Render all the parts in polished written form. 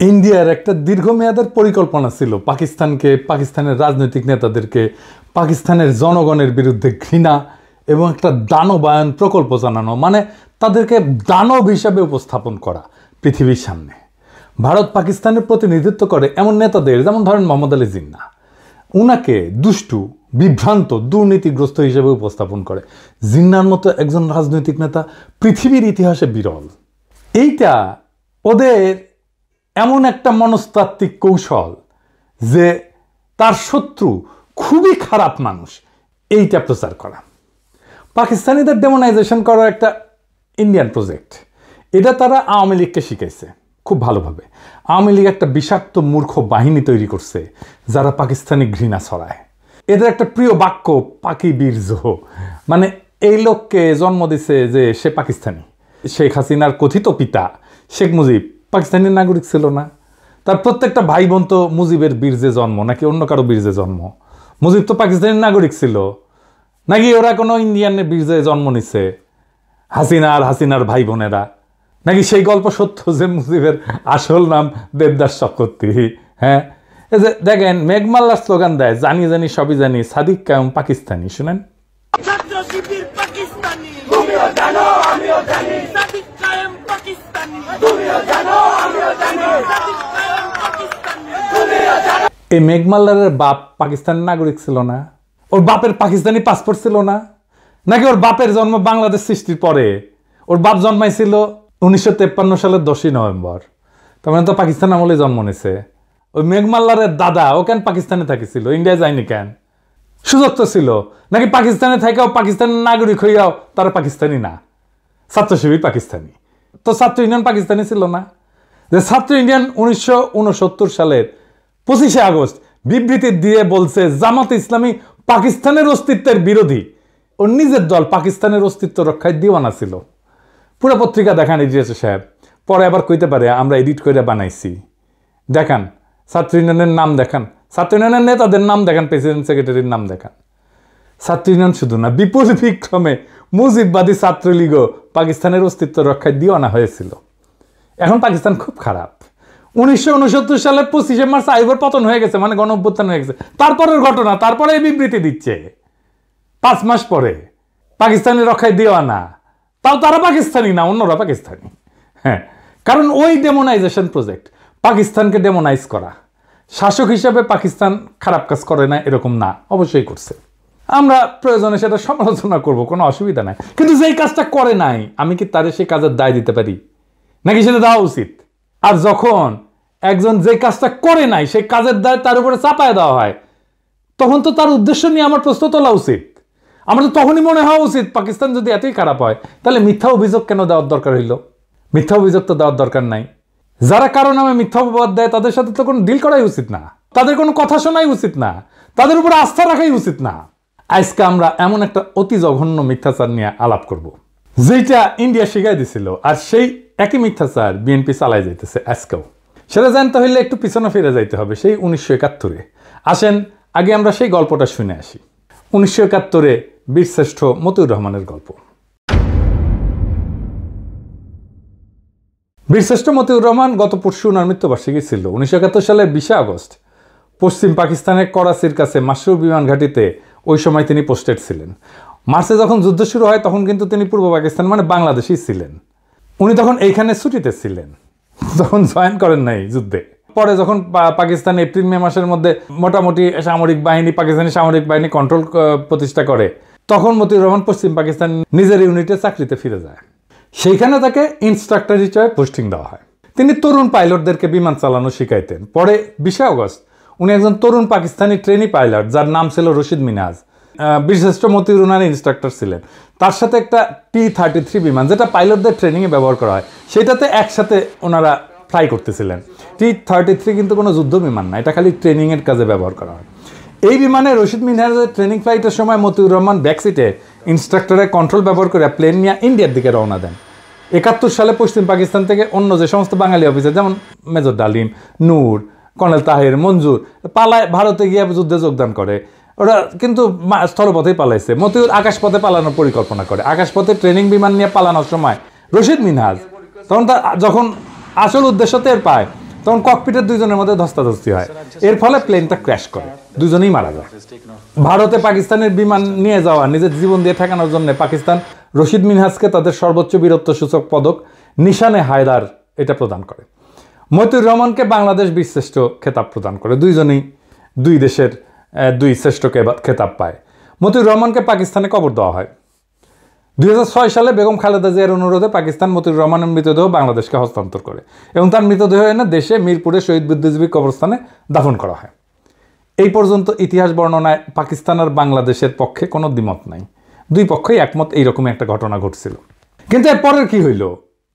ইন্ডিয়ার একটা দীর্ঘমেয়াদের পরিকল্পনা ছিল পাকিস্তানের রাজনৈতিক নেতাদেরকে পাকিস্তানের জনগণের বিরুদ্ধে ঘৃণা এবং একটা দানবায়ন প্রকল্প জানানো, মানে তাদেরকে দানব হিসাবে উপস্থাপন করা পৃথিবীর সামনে। ভারত পাকিস্তানের প্রতিনিধিত্ব করে এমন নেতাদের, যেমন ধরেন মোহাম্মদ আলী জিন্নাহ, উনাকে দুষ্টু, বিভ্রান্ত, দুর্নীতিগ্রস্ত হিসেবে উপস্থাপন করে। জিন্নাহর মতো একজন রাজনৈতিক নেতা পৃথিবীর ইতিহাসে বিরল। এইটা ওদের এমন একটা মনস্তাত্ত্বিক কৌশল যে তার শত্রু খুবই খারাপ মানুষ, এইটা প্রচার করা। পাকিস্তানিদের ডেমোনাইজেশন করার একটা ইন্ডিয়ান প্রজেক্ট, এটা তারা আওয়ামী লীগকে শিখাইছে খুব ভালোভাবে। আওয়ামী লীগ একটা বিষাক্ত মূর্খ বাহিনী তৈরি করছে যারা পাকিস্তানি ঘৃণা ছড়ায়। এদের একটা প্রিয় বাক্য পাকি বীর্য, মানে এই লোককে জন্ম দিছে যে সে পাকিস্তানি। শেখ হাসিনার কথিত পিতা শেখ মুজিব পাকিস্তানি নাগরিক ছিল না? তার প্রত্যেকটা ভাই বোন তো মুজিবের বীর্যে জন্ম নাকি অন্য কারো বীর্যে জন্ম? মুজিব তো পাকিস্তানি নাগরিক ছিল নাকি ওরা কোনো ইন্ডিয়ানের বীর্যে জন্ম নিছে? হাসিনার ভাই বোনেরা নাকি সেই গল্প সত্য যে মুজিবের আসল নাম দেবদাস চক্রবর্তী? হ্যাঁ, এই যে দেখেন মেঘমাল্লার স্লোগান দেয়, জানি জানি সবই জানি, সাদিক কায়েম পাকিস্তানি। শুনেন, এই মেঘমাল্লারের বাপ পাকিস্তানের নাগরিক ছিল না? ওর বাপের পাকিস্তানি পাসপোর্ট ছিল না? নাকি ওর বাপের জন্ম বাংলাদেশ সৃষ্টির পরে? ওর বাপ জন্মাইছিল 1953 সালের 10ই নভেম্বর, তার মানে তো পাকিস্তান আমলে জন্ম নিছে। ওই মেঘমাল্লারের দাদা ও কেন পাকিস্তানে থাকিছিল, ইন্ডিয়ায় যায়নি কেন? সুযোগ তো ছিল। নাকি পাকিস্তানে থাকাও পাকিস্তানের নাগরিক হইয়াও তারা পাকিস্তানি না, ছাত্র শিবির পাকিস্তানি? তো ছাত্র ইউনিয়ন পাকিস্তানি ছিল না? যে ছাত্র ইউনিয়ন 1969 সালের 25শে আগস্ট বিবৃতি দিয়ে বলছে জামাত ইসলামী পাকিস্তানের অস্তিত্বের বিরোধী। ওর নিজের দল পাকিস্তানের অস্তিত্ব রক্ষায় দিওয়ানা ছিল। পুরো পত্রিকা দেখান ইডিএস সাহেব, পরে আবার কইতে পারে আমরা এডিট করে বানাইছি। দেখান ছাত্র ইউনিয়নের নাম দেখান, ছাত্র ইউনিয়নের নেতাদের নাম দেখান, প্রেসিডেন্ট সেক্রেটারির নাম দেখান। ছাত্র ইউনিয়ন শুধু না, বিপুল বিক্রমে মুজিববাদী ছাত্রলীগও পাকিস্তানের অস্তিত্ব রক্ষায় দিওয়ানা হয়েছিল। এখন পাকিস্তান খুব খারাপ। 1969 সালে 25শে মার্চ আইয়ুবের পতন হয়ে গেছে, মানে গণ অভ্যুত্থান হয়ে গেছে। তারপরের ঘটনা, তারপরে এই বিবৃতি দিচ্ছে 5 মাস পরে পাকিস্তানের রক্ষায় দিওয়ানা। তাও তারা পাকিস্তানি না, অন্যরা পাকিস্তানি। হ্যাঁ, কারণ ওই ডেমোনাইজেশন প্রজেক্ট, পাকিস্তানকে ডেমোনাইজ করা। শাসক হিসাবে পাকিস্তান খারাপ কাজ করে না এরকম না, অবশ্যই করছে। আমরা প্রয়োজনে সেটা সমালোচনা করব, কোনো অসুবিধা নাই। কিন্তু যেই কাজটা করে নাই, আমি কি তারে সেই কাজের দায় দিতে পারি? নাকি সেটা দেওয়া উচিত? আর যখন একজন যে কাজটা করে নাই সেই কাজের দায় তার উপরে চাপায় দেওয়া হয়, তখন তো তার উদ্দেশ্য নিয়ে আমার প্রশ্ন তোলা উচিত। আমার তো তখনই মনে হওয়া উচিত পাকিস্তান যদি এতই খারাপ হয় তাহলে মিথ্যা অভিযোগ কেন দেওয়ার দরকার হইল? মিথ্যা অভিযোগ তো দেওয়ার দরকার নাই। যারা কারো নামে মিথ্যা অপবাদ দেয় তাদের সাথে তো কোনো ডিল করাই উচিত না, তাদের কোনো কথা শোনাই উচিত না, তাদের উপরে আস্থা রাখাই উচিত না। আজকে আমরা এমন একটা অতি জঘন্য মিথ্যাচার নিয়ে আলাপ করব যেটা ইন্ডিয়া শিখাই দিছিল, আর সেই একই মিথ্যাচার বিএনপি চালাই যাইতেছে আজকেও। সেটা জানতে হইলে একটু পিছনে ফিরে যাইতে হবে, সেই 1971-এ। আসেন আগে আমরা সেই গল্পটা শুনে আসি। 1971-এ বীরশ্রেষ্ঠ মতিউর রহমানের গল্প। বীরশ্রেষ্ঠ মতিউর রহমান গত পরশু ওনার মৃত্যুবার্ষিকী ছিল। 1971 সালের 20শে আগস্ট পশ্চিম পাকিস্তানের করাচির কাছে মাসরুর বিমান ঘাঁটিতে ওই সময় তিনি পোস্টেড ছিলেন। মার্চে যখন যুদ্ধ শুরু হয় তখন কিন্তু তিনি পূর্ব পাকিস্তান মানে বাংলাদেশেই ছিলেন। উনি তখন এইখানে ছুটিতে ছিলেন, তখন জয়েন করেন নাই যুদ্ধে। পরে যখন পাকিস্তান এপ্রিল মে মাসের মধ্যে মোটামুটি পাকিস্তানি সামরিক বাহিনী কন্ট্রোল প্রতিষ্ঠা করে, তখন মতিউর রহমান পশ্চিম পাকিস্তান নিজের ইউনিটে চাকরিতে ফিরে যায়। সেইখানে তাকে ইনস্ট্রাক্টর হিসেবে পোস্টিং দেওয়া হয়। তিনি তরুণ পাইলটদেরকে বিমান চালানো শিখাইতেন। পরে 20শে আগস্ট উনি একজন তরুণ পাকিস্তানি ট্রেনি পাইলট, যার নাম ছিল রশিদ মিনাজ, বীরশ্রেষ্ঠ মতিউর রহমানের ইনস্ট্রাক্টর ছিলেন। তার সাথে একটা T-33 বিমান, যেটা পাইলটদের ট্রেনিংয়ে ব্যবহার করা হয়, সেটাতে একসাথে ওনারা ফ্লাই করতেছিলেন। T-33 কিন্তু কোনো যুদ্ধ বিমান না, এটা খালি ট্রেনিংয়ের কাজে ব্যবহার করা হয়। এই বিমানে রশিদ মিনাজের ট্রেনিং ফ্লাইটের সময় মতিউর রহমান ব্যাকসিটে ইনস্ট্রাক্টরের কন্ট্রোল ব্যবহার করে প্লেন নিয়ে ইন্ডিয়ার দিকে রওনা দেন। 71 সালে পশ্চিম পাকিস্তান থেকে অন্য যে সমস্ত বাঙালি অফিসার, যেমন মেজর ডালিম, নূর, কর্নেল তাহের, মঞ্জুর পালায় ভারতে গিয়ে যুদ্ধে যোগদান করে। ওরা কিন্তু স্থলপথেই পালাইছে। মতিউর আকাশপথে পালানোর পরিকল্পনা করে। আকাশপথে ট্রেনিং বিমান নিয়ে পালানোর সময় রশিদ মিনহাজ তখন যখন আসল উদ্দেশ্য টের পায়, তখন ককপিটের দুইজনের মধ্যে ধস্তাধস্তি হয়, এর ফলে প্লেনটা ক্র্যাশ করে, দুজনেই মারা যায়। ভারতে পাকিস্তানের বিমান নিয়ে যাওয়া, নিজের জীবন দিয়ে ঠেকানোর জন্য পাকিস্তান রশিদ মিনহাজকে তাদের সর্বোচ্চ বীরত্ব সূচক পদক নিশানে হায়দার এটা প্রদান করে। মতিউর রহমানকে বাংলাদেশ বীরশ্রেষ্ঠ খেতাব প্রদান করে। দুইজনেই দুই দেশের দুই শ্রেষ্ঠ খেতাব পায়। মতিউর রহমানকে পাকিস্তানে কবর দেওয়া হয়। 2006 সালে বেগম খালেদা জিয়ার অনুরোধে পাকিস্তান মতিউর রহমানের মৃতদেহ বাংলাদেশকে হস্তান্তর করে এবং তার মৃতদেহ এনে দেশে মিরপুরে শহীদ বুদ্ধিজীবী কবরস্থানে দাফন করা হয়। এই পর্যন্ত ইতিহাস বর্ণনায় পাকিস্তান আর বাংলাদেশের পক্ষে কোনো দ্বিমত নাই, দুই পক্ষই একমত এইরকম একটা ঘটনা ঘটছিল। কিন্তু এর পরের কি হইল?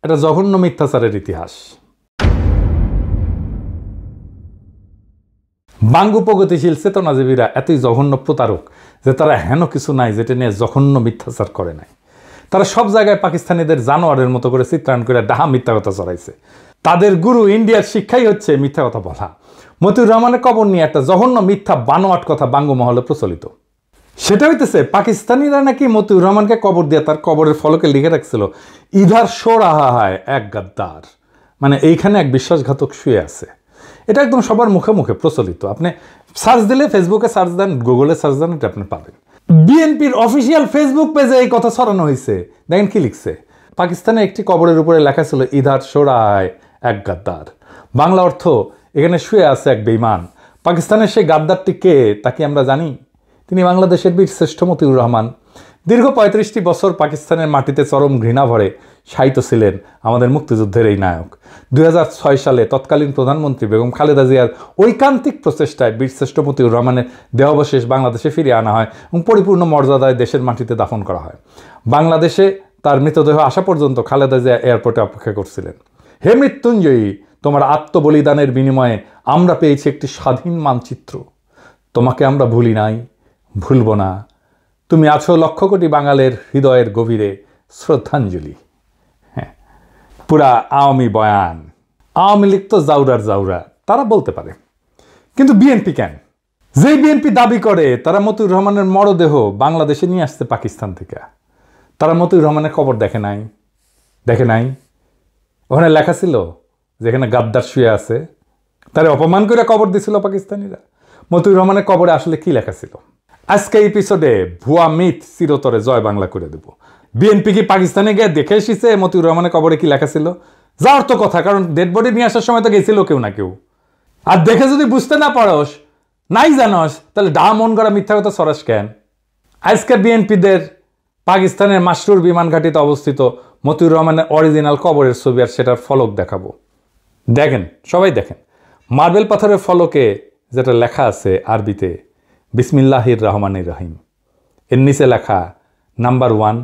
এটা জঘন্য মিথ্যাচারের ইতিহাস। বাঙ্গু প্রগতিশীল চেতনাজীবীরা এতই জঘন্য প্রতারক যে তারা হেন কিছু নাই যেটা নিয়ে জঘন্য মিথ্যাচার করে নাই। তারা সব জায়গায় পাকিস্তানিদের জানোয়ারের মতো করে চিত্রায়ন করে ডাহা মিথ্যা কথা চড়াইছে। তাদের গুরু ইন্ডিয়ার শিক্ষাই হচ্ছে মিথ্যা কথা বলা। মতিউর রহমানের কবর নিয়ে একটা জঘন্য মিথ্যা বানোয়াট কথা বাঙ্গু মহলে প্রচলিত। সেটা হইতেছে পাকিস্তানিরা নাকি মতিউর রহমানকে কবর দিয়ে তার কবরের ফলকে লিখে রাখছিল, ইধার শো রাহা হায় এক গাদ্দার, মানে এইখানে এক বিশ্বাসঘাতক শুয়ে আছে। এটা একদম সবার মুখে মুখে প্রচলিত। আপনি সার্চ দিলে, ফেসবুকে সার্চ দেন, গুগলে সার্চ দেন, এটা আপনি পাবেন। বিএনপির অফিসিয়াল ফেসবুক পেজে এই কথা ছড়ানো হয়েছে। দেখেন কি লিখছে, পাকিস্তানে একটি কবরের উপরে লেখা ছিল ইধার শো রাহা হায় এক গাদ্দার। বাংলা অর্থ, এখানে শুয়ে আছে এক বেঈমান। পাকিস্তানের সেই গাদ্দারটি কে তা কি আমরা জানি? তিনি বাংলাদেশের বীরশ্রেষ্ঠ মতিউর রহমান। দীর্ঘ 35টি বছর পাকিস্তানের মাটিতে চরম ঘৃণা ভরে শায়িত ছিলেন আমাদের মুক্তিযুদ্ধের এই নায়ক। 2006 সালে তৎকালীন প্রধানমন্ত্রী বেগম খালেদা জিয়ার ঐকান্তিক প্রচেষ্টায় বীরশ্রেষ্ঠ মতিউর রহমানের দেহাবশেষ বাংলাদেশে ফিরিয়ে আনা হয় এবং পরিপূর্ণ মর্যাদায় দেশের মাটিতে দাফন করা হয়। বাংলাদেশে তার মৃতদেহ আসা পর্যন্ত খালেদা জিয়া এয়ারপোর্টে অপেক্ষা করছিলেন। হে মৃত্যুঞ্জয়ী, তোমার আত্মবলিদানের বিনিময়ে আমরা পেয়েছি একটি স্বাধীন মানচিত্র। তোমাকে আমরা ভুলি নাই, ভুলব না। তুমি আছো লক্ষ কোটি বাঙালের হৃদয়ের গভীরে শ্রদ্ধাঞ্জলি। হ্যাঁ, পুরা আওয়ামী বয়ান। আওয়ামী লীগ তো জাউরার জাউরা, তারা বলতে পারে, কিন্তু বিএনপি কেন? যেই বিএনপি দাবি করে তারা মতিউর রহমানের মরদেহ বাংলাদেশে নিয়ে আসছে পাকিস্তান থেকে, তারা মতিউর রহমানের কবর দেখে নাই? ওখানে লেখা ছিল যেখানে গাদ্দার শুয়ে আছে, তারা অপমান করে কবর দিছিল পাকিস্তানিরা। মতিউর রহমানের কবরে আসলে কি লেখা ছিল? আজকে এপিসোডে ভুয়া মিথ চিরতরে জয় বাংলা করে দেব। বিএনপি কি পাকিস্তানে গিয়ে দেখে এসেছে মতিউর রহমানের কবরে কি লেখা ছিল? যাওয়ার তো কথা, কারণ ডেড বডি নিয়ে আসার সময় তো গেছিল কেউ না কেউ। আর দেখে যদি বুঝতে না পারস, নাই জানস, তাহলে ডা মন করা মিথ্যা কথা সরাস কেন? আজকে বিএনপিদের পাকিস্তানের মাসরুর বিমান ঘাঁটিতে অবস্থিত মতিউর রহমানের অরিজিনাল কবরের ছবি আর সেটার ফলক দেখাবো। দেখেন, সবাই দেখেন, মার্বেল পাথরের ফলকে যেটা লেখা আছে আরবিতে বিসমিল্লাহির রহমানির রহিম, এর নিচে লেখা নাম্বার 1,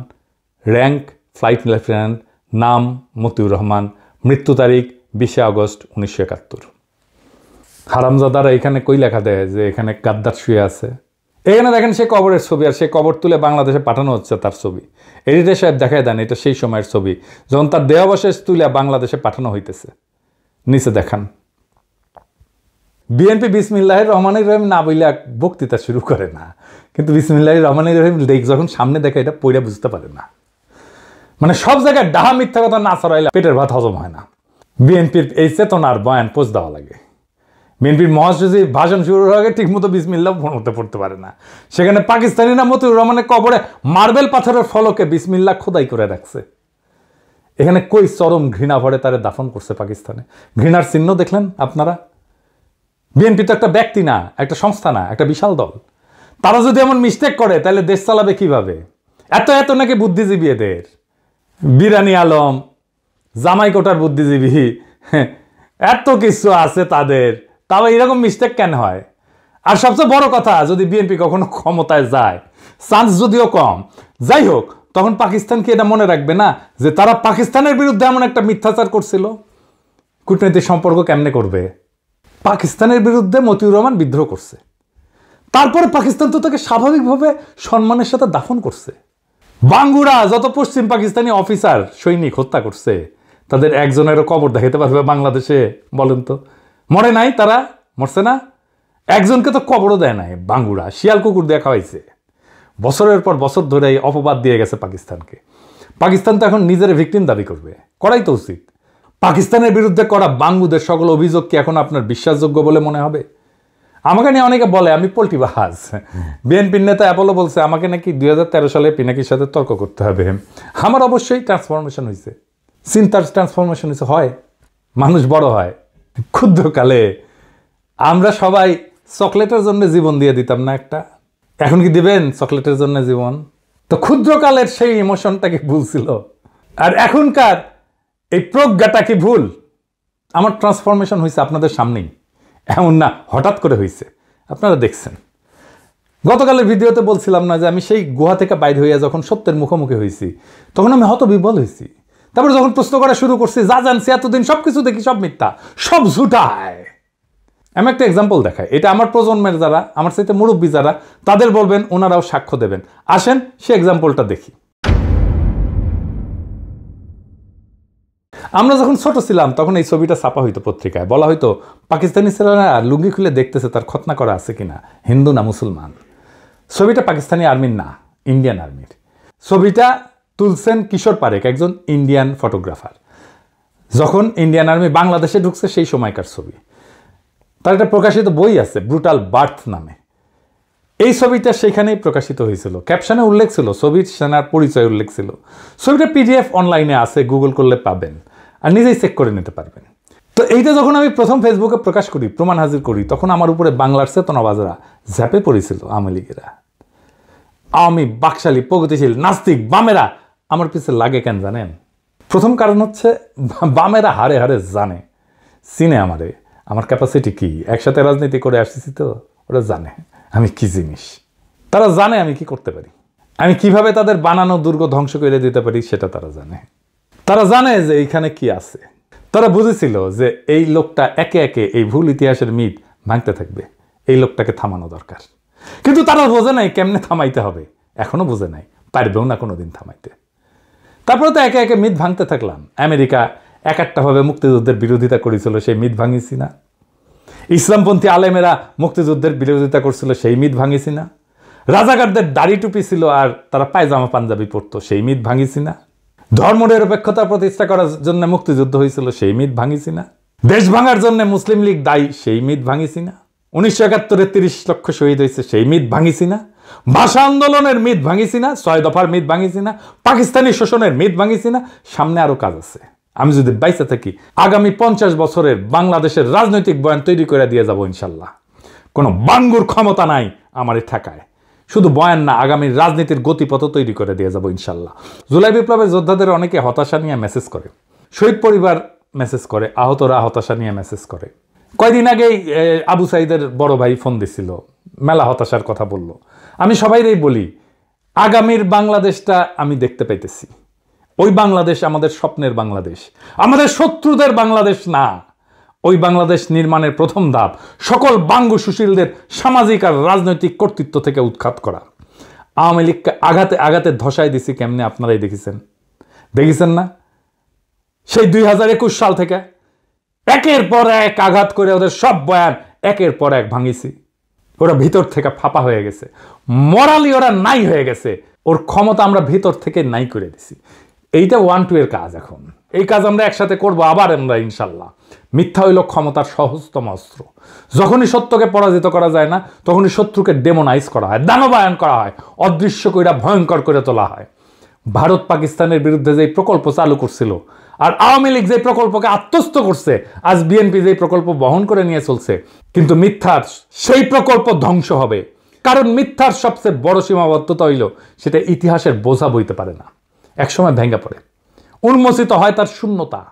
র্যাঙ্ক ফ্লাইট লেফটেন্যান্ট, নাম মতিউর রহমান, মৃত্যু তারিখ 20 আগস্ট 1971। হারামজাদারা এখানে কই লেখা দেয় যে এখানে গাদ্দার শুয়ে আছে? এখানে দেখেন সেই কবরের ছবি, আর সেই কবর তুলে বাংলাদেশে পাঠানো হচ্ছে তার ছবি। এডিটর সাহেব দেখায় দেন এটা সেই সময়ের ছবি যখন তার দেহাবশেষ তুলে বাংলাদেশে পাঠানো হইতেছে। নিচে দেখান, বিএনপি বিসমিল্লাহির রহমানির রহিম না বইলে বক্তৃতা শুরু করে না, কিন্তু বিসমিল্লাহির রহমানির রহিম যখন সামনে দেখে এটা পড়ে বুঝতে পারে না। মানে সব জায়গায় ডাহা মিথ্যা কথা না ছড়াইলে পেটের ভাত হজম হয় না। বিএনপির এই চেতনার বয়ান পোষ দেওয়া লাগে। বিএনপির মহাসচিব ভাষণ শুরুর আগে ঠিক মতো বিসমিল্লাহ পড়তে পারে না, সেখানে পাকিস্তানিরা মতিউর রহমানের কবরে মার্বেল পাথরের ফলকে বিসমিল্লাহ খোদাই করে রাখছে। এখানে কই চরম ঘৃণা ভরে তারে দাফন করছে পাকিস্তানে। ঘৃণার চিহ্ন দেখলেন আপনারা? বিএনপি তো একটা ব্যক্তি না, একটা সংস্থা না, একটা বিশাল দল। তারা যদি এমন মিস্টেক করে তাহলে দেশ চালাবে কিভাবে? এত নাকি বুদ্ধিজীবী এদের, বিরানি আলম, জামাই কোটার বুদ্ধিজীবী, এত কিছু আছে তাদের, তাও এরকম মিস্টেক কেন হয়? আর সবচেয়ে বড় কথা, যদি বিএনপি কখনো ক্ষমতায় যায়, চান্স যদিও কম, যাই হোক, তখন পাকিস্তান কি এটা মনে রাখবে না যে তারা পাকিস্তানের বিরুদ্ধে এমন একটা মিথ্যাচার করছিল? কূটনৈতিক সম্পর্ক কেমনে করবে? পাকিস্তানের বিরুদ্ধে মতিউর রহমান বিদ্রোহ করছে, তারপরে পাকিস্তান তো তাকে স্বাভাবিকভাবে সম্মানের সাথে দাফন করছে। বাঙ্গুরা যত পশ্চিম পাকিস্তানি অফিসার সৈনিক হত্যা করছে, তাদের একজনেরও কবর দেখাতে পারবে বাংলাদেশে? বলেন তো, মরে নাই? তারা মরছে না? একজনকে তো কবরও দেয় নাই বাঙ্গুরা, শিয়াল কুকুর দিয়ে খাওয়াইছে। বছরের পর বছর ধরে অপবাদ দিয়ে গেছে পাকিস্তানকে। পাকিস্তান তো এখন নিজের ভিকটিম দাবি করবে, করাই তো উচিত। পাকিস্তানের বিরুদ্ধে করা বাঙ্গুদের সকল অভিযোগ কি এখন আপনার বিশ্বাসযোগ্য বলে মনে হবে? আমাকে নিয়ে অনেকে বলে আমি পোল্টিবাজ। বিএনপির নেতা অ্যাপোলো বলছে আমাকে নাকি 2013 সালে পিনাকির সাথে তর্ক করতে হবে। আমার অবশ্যই ট্রান্সফরমেশন হয়েছে, চিন্তার ট্রান্সফরমেশন হয়েছে। হয় মানুষ বড় হয়। ক্ষুদ্রকালে আমরা সবাই চকলেটের জন্য জীবন দিয়ে দিতাম না একটা? এখন কি দিবেন চকলেটের জন্য জীবন? তো ক্ষুদ্রকালের সেই ইমোশনটা কি ভুল ছিল? আর এখনকার এই প্রজ্ঞাটা কি ভুল? আমার ট্রান্সফরমেশন হয়েছে আপনাদের সামনেই, এমন না হঠাৎ করে হয়েছে, আপনারা দেখছেন। গতকালের ভিডিওতে বলছিলাম না যে আমি সেই গুহা থেকে বাইরে হইয়া যখন সত্যের মুখোমুখি হয়েছি তখন আমি হতবিহ্বল হয়েছি। তারপরে যখন প্রশ্ন করা শুরু করছি, যা জানছি এতদিন সবকিছু দেখি সব মিথ্যা, সব ঝুটায়। আমি একটা এক্সাম্পল দেখাই, এটা আমার প্রজন্মের যারা, আমার সাথে মুরব্বী যারা, তাদের বলবেন, ওনারাও সাক্ষ্য দেবেন। আসেন সে এক্সাম্পলটা দেখি। আমরা যখন ছোট ছিলাম তখন এই ছবিটা ছাপা হইতো পত্রিকায়, বলা হইতো পাকিস্তানি ছেলেরা লুঙ্গি খুলে দেখতেছে তার খতনা করা আছে কিনা, হিন্দু না মুসলমান। ছবিটা পাকিস্তানি আর্মির না, ইন্ডিয়ান আর্মির। ছবিটা তুলছেন কিশোর পারেক, একজন ইন্ডিয়ান ফটোগ্রাফার। যখন ইন্ডিয়ান আর্মি বাংলাদেশে ঢুকছে সেই সময়কার ছবি। তার একটা প্রকাশিত বই আছে ব্রুটাল বার্থ নামে। এই ছবিটা সেখানেই প্রকাশিত হয়েছিল। ক্যাপশনে উল্লেখ ছিল, ছবির সেনার পরিচয় উল্লেখ ছিল। ছবিটা PDF অনলাইনে আছে, গুগল করলে পাবেন, আর নিজেই চেক করে নিতে পারবেন। তো এইটা যখন আমি প্রথম ফেসবুকে প্রকাশ করি, প্রমাণ হাজির করি, তখন আমার উপরে বাংলার চেতনাবাজরা ঝাঁপে পড়েছিল। আওয়ামী লীগেরা, আওয়ামী বাকশালী প্রগতিশীল নাস্তিক বামেরা আমার পিছে লাগে কেন জানেন? প্রথম কারণ হচ্ছে বামেরা হারে হারে জানে, চিনে আমারে, আমার ক্যাপাসিটি কি, একসাথে রাজনীতি করে আসছি তো ওরা জানে আমি কি জিনিস। তারা জানে আমি কি করতে পারি, আমি কিভাবে তাদের বানানো দুর্গ ধ্বংস করে দিতে পারি সেটা তারা জানে। তারা জানে যে এইখানে কি আছে। তারা বুঝেছিল যে এই লোকটা একে একে এই ভুল ইতিহাসের মিথ ভাঙতে থাকবে, এই লোকটাকে থামানো দরকার। কিন্তু তারা বোঝে নাই কেমনে থামাইতে হবে, এখনো বোঝে নাই, পারবেও না কোনোদিন থামাইতে। তারপরে তো একে একে মিথ ভাঙতে থাকলাম। আমেরিকা এক একটাভাবে মুক্তিযুদ্ধের বিরোধিতা করেছিল, সেই মিথ ভাঙিছি না? ইসলামপন্থী আলেমেরা মুক্তিযুদ্ধের বিরোধিতা করছিল, সেই মিথ ভাঙিছি না? রাজাকারদের দাড়ি টুপি ছিল আর তারা পায়জামা পাঞ্জাবি পরতো, সেই মিথ ভাঙিছি না? ধর্ম নিরপেক্ষতা প্রতিষ্ঠা করার জন্য মুক্তিযুদ্ধ হয়েছিল, সেই মিথ ভাঙিছি না? দেশ ভাঙার জন্য মুসলিম লীগ দায়ী, সেই মিথ ভাঙিছি না? 1971-এ 30 লক্ষ শহীদ হয়েছে, সেই মিথ ভাঙিছি না? ভাষা আন্দোলনের মিথ ভাঙিছি না? 6 দফার মিথ ভাঙিছি না? পাকিস্তানি শোষণের মিথ ভাঙিছি না? সামনে আরো কাজ আছে। আমি যদি বাইসে থাকি আগামী 50 বছরের বাংলাদেশের রাজনৈতিক বয়ান তৈরি করে দিয়ে যাব ইনশাল্লাহ। কোনো বাঙ্গুর ক্ষমতা নাই আমারে ঠেকায়। শুধু বয়ান না, আগামীর রাজনীতির গতিপথ তৈরি করে দিয়ে যাব ইনশাল্লাহ। জুলাই বিপ্লবের যোদ্ধাদের অনেকে হতাশা নিয়ে মেসেজ করে, শহীদ পরিবার মেসেজ করে, আহতরা হতাশা নিয়ে মেসেজ করে। কয়দিন আগেই আবু সাইদের বড় ভাই ফোন দিছিল, মেলা হতাশার কথা বলল। আমি সবাইরই বলি, আগামীর বাংলাদেশটা আমি দেখতে পাইতেছি। ওই বাংলাদেশ আমাদের স্বপ্নের বাংলাদেশ, আমাদের শত্রুদের বাংলাদেশ না। ওই বাংলাদেশ নির্মাণের প্রথম ধাপ সকল বাঙ্গু সুশীলদের সামাজিক আর রাজনৈতিক কর্তৃত্ব থেকে উৎখাত করা। আওয়ামী লীগকে আঘাতে আঘাতে ধসাই দিছি কেমনে, আপনারাই দেখেছেন না? সেই 2021 সাল থেকে একের পর এক আঘাত করে ওদের সব বয়ান একের পর এক ভাঙিছি। ওরা ভিতর থেকে ফাঁপা হয়ে গেছে, মরালি ওরা নাই হয়ে গেছে। ওর ক্ষমতা আমরা ভিতর থেকে নাই করে দিছি। এইটা 1-2 এর কাজ। এখন এই কাজ আমরা একসাথে করবো আবার আমরা ইনশাল্লাহ। মিথ্যা হইল ক্ষমতার সহজতম অস্ত্র। যখনই সত্যকে পরাজিত করা যায় না, তখনই শত্রুকে ডেমোনাইজ করা হয়, দানবায়ন করা হয়, অদৃশ্য কইরা ভয়ঙ্কর করে তোলা হয়। ভারত পাকিস্তানের বিরুদ্ধে যে প্রকল্প চালু করছিল, আর আওয়ামী লীগ যে প্রকল্পকে আত্মস্থ করছে, আজ বিএনপি যে প্রকল্প বহন করে নিয়ে চলছে, কিন্তু মিথ্যার সেই প্রকল্প ধ্বংস হবে। কারণ মিথ্যার সবচেয়ে বড় সীমাবদ্ধতা হইল সেটা ইতিহাসের বোঝা বইতে পারে না, একসময় ভেঙে পড়ে, উন্মোচিত হয় তার শূন্যতা।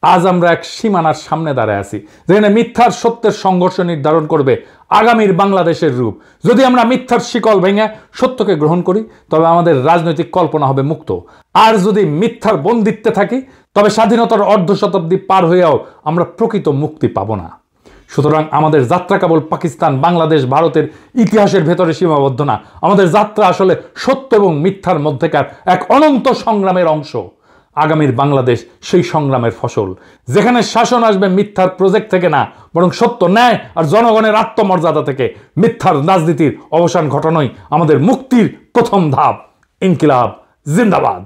আজ আমরা এক সীমানার সামনে দাঁড়ায় আছি, যেখানে মিথ্যার সত্যের সংঘর্ষ নির্ধারণ করবে আগামীর বাংলাদেশের রূপ। যদি আমরা মিথ্যার শিকল ভেঙে সত্যকে গ্রহণ করি, তবে আমাদের রাজনৈতিক কল্পনা হবে মুক্ত। আর যদি মিথ্যার বন্দিত্বে থাকি, তবে স্বাধীনতার অর্ধ শতাব্দী পার হয়েও আমরা প্রকৃত মুক্তি পাব না। সুতরাং আমাদের যাত্রা কেবল পাকিস্তান, বাংলাদেশ, ভারতের ইতিহাসের ভেতরে সীমাবদ্ধ না। আমাদের যাত্রা আসলে সত্য এবং মিথ্যার মধ্যেকার এক অনন্ত সংগ্রামের অংশ। আগামীর বাংলাদেশ সেই সংগ্রামের ফসল, যেখানে শাসন আসবে মিথ্যার প্রজেক্ট থেকে না, বরং সত্য, ন্যায় আর জনগণের আত্মমর্যাদা থেকে। মিথ্যার রাজনীতির অবসান ঘটানোই আমাদের মুক্তির প্রথম ধাপ। ইনকিলাব জিন্দাবাদ।